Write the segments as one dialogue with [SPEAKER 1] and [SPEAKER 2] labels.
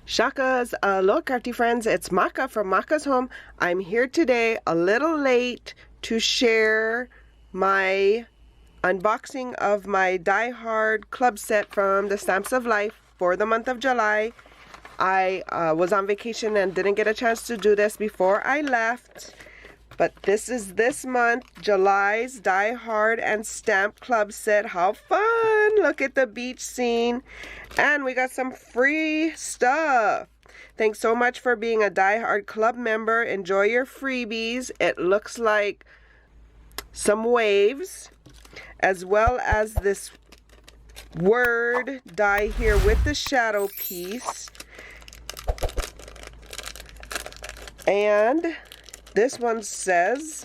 [SPEAKER 1] Shakas, aloha crafty friends, it's Maka from Makaz Home. I'm here today a little late to share my unboxing of my Die Hard club set from the Stamps of Life for the month of July. I was on vacation and didn't get a chance to do this before I left. But this is this month, July's Die Hard and Stamp Club set. How fun! Look at the beach scene. And we got some free stuff. Thanks so much for being a Die Hard Club member. Enjoy your freebies. It looks like some waves, as well as this word die here with the shadow piece. And this one says,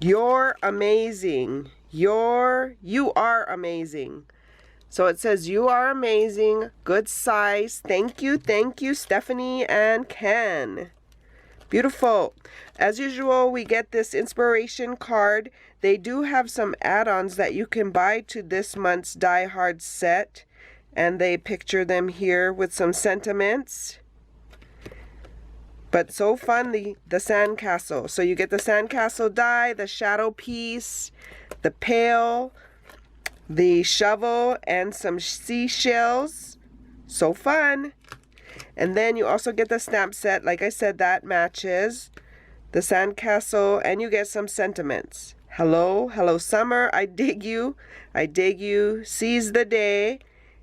[SPEAKER 1] "You're amazing. You are amazing." So it says, "You are amazing. Good size. Thank you, Stephanie and Ken." Beautiful. As usual, we get this inspiration card. They do have some add-ons that you can buy to this month's Die Hard set. And they picture them here with some sentiments. But so fun, the sandcastle. So you get the sandcastle die, the shadow piece, the pail, the shovel, and some seashells. So fun. And then you also get the stamp set. Like I said, that matches the sandcastle, and you get some sentiments. Hello, hello summer, I dig you. I dig you. Seize the day.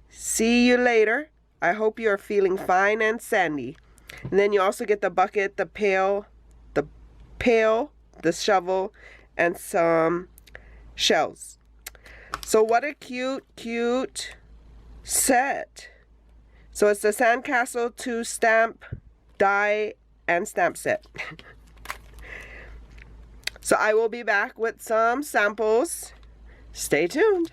[SPEAKER 1] See you later. I hope you are feeling fine and sandy. And then you also get the bucket, the pail, the shovel, and some shells. So what a cute set. So it's the sandcastle to stamp, die, and stamp set. So I will be back with some samples. Stay tuned.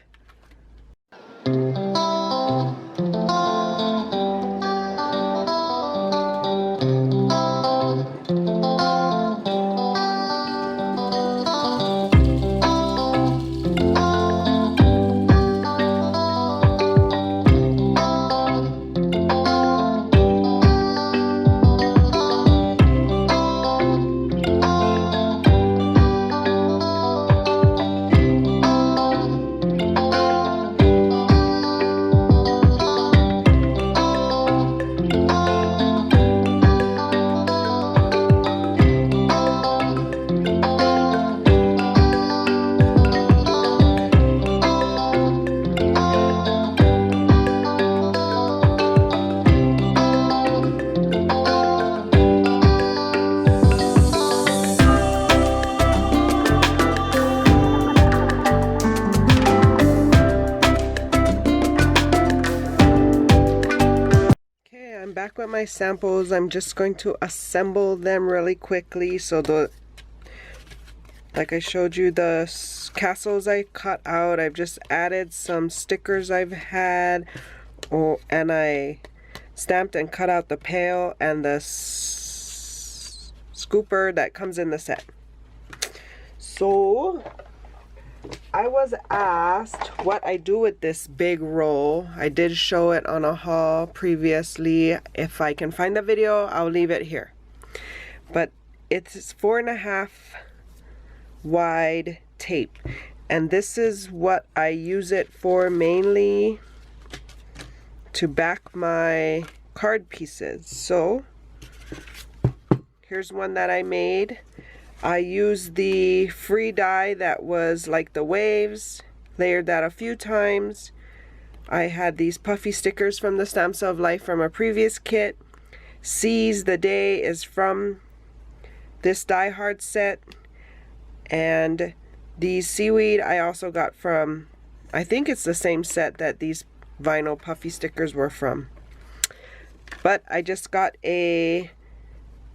[SPEAKER 1] Back with my samples. I'm just going to assemble them really quickly. So like I showed you, the castles I cut out, I've just added some stickers I've had, and I stamped and cut out the pail and the scooper that comes in the set. So I was asked what I do with this big roll. I did show it on a haul previously. If I can find the video, I'll leave it here. But it's 4.5 wide tape. And this is what I use it for, mainly to back my card pieces. So here's one that I made. I used the free die that was like the waves, layered that a few times. I had these puffy stickers from the Stamps of Life from a previous kit. Seize the Day is from this Die Hard set. And these seaweed I also got from, I think it's the same set that these vinyl puffy stickers were from. But I just got a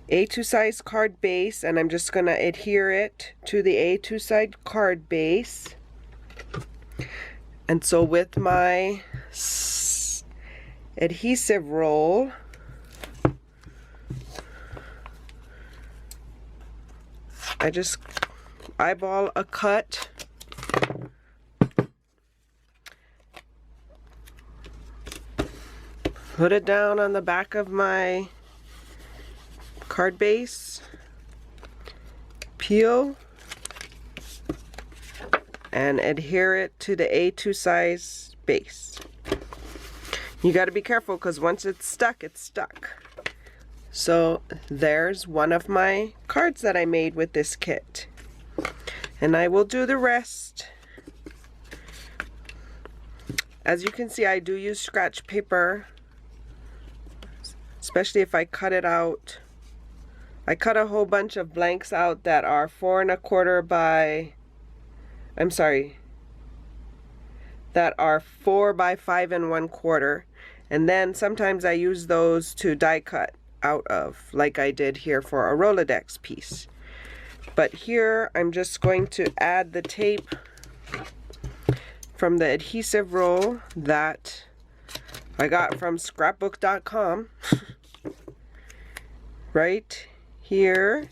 [SPEAKER 1] A2 size card base, and I'm just going to adhere it to the A2 size card base. And so with my adhesive roll, I just eyeball a cut Put it down on the back of my card base, peel, and adhere it to the A2 size base. You got to be careful because once it's stuck, it's stuck. So there's one of my cards that I made with this kit. And I will do the rest. As you can see, I do use scratch paper, especially if I cut it out. I cut a whole bunch of blanks out that are 4 1/4 by, that are 4 by 5 1/4. And then sometimes I use those to die cut out of, like I did here for a Rolodex piece. But here I'm just going to add the tape from the adhesive roll that I got from scrapbook.com right here.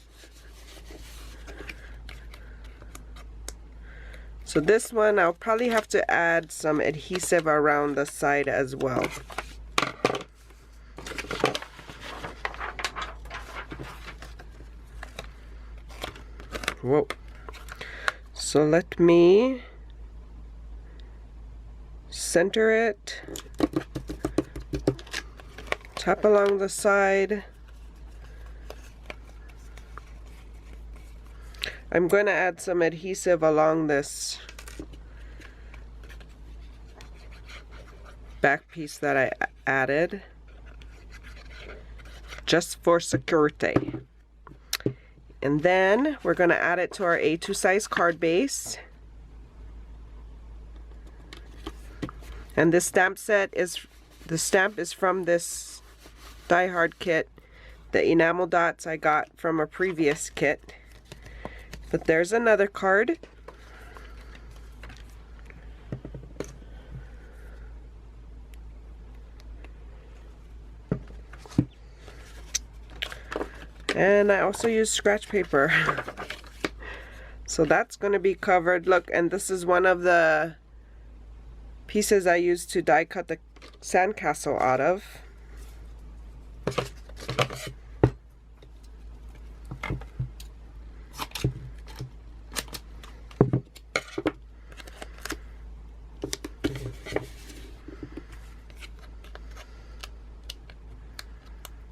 [SPEAKER 1] So this one I'll probably have to add some adhesive around the side as well. Whoa. So let me center it, tap along the side. I'm going to add some adhesive along this back piece that I added, just for security. And then we're going to add it to our A2 size card base. And this stamp set is, the stamp is from this Die Hard kit. The enamel dots I got from a previous kit. But there's another card. And I also use scratch paper. So that's going to be covered. Look, and this is one of the pieces I used to die cut the sandcastle out of.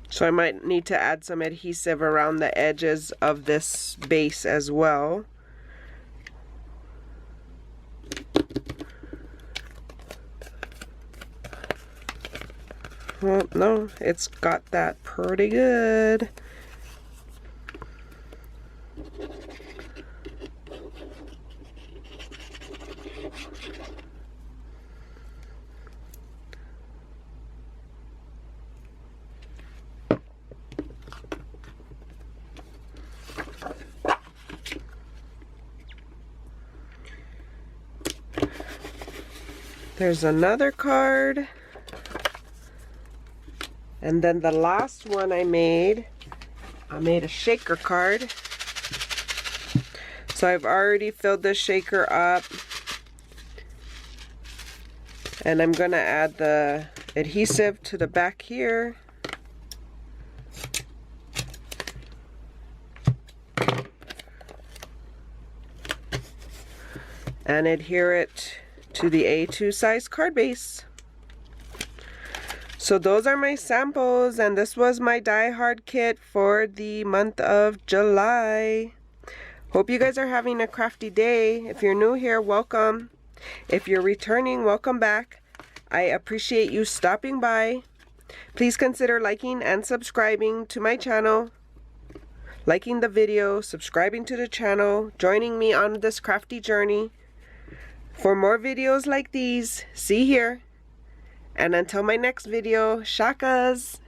[SPEAKER 1] So I might need to add some adhesive around the edges of this base as well. Well, no, it's got that pretty good. There's another card. And then the last one I made a shaker card. So I've already filled this shaker up. And I'm going to add the adhesive to the back here. And adhere it to the A2 size card base. So those are my samples, and this was my Die Hard kit for the month of July. Hope you guys are having a crafty day. If you're new here, welcome. If you're returning, welcome back. I appreciate you stopping by. Please consider liking and subscribing to my channel, liking the video, subscribing to the channel, joining me on this crafty journey. For more videos like these, see here. And until my next video, shakas!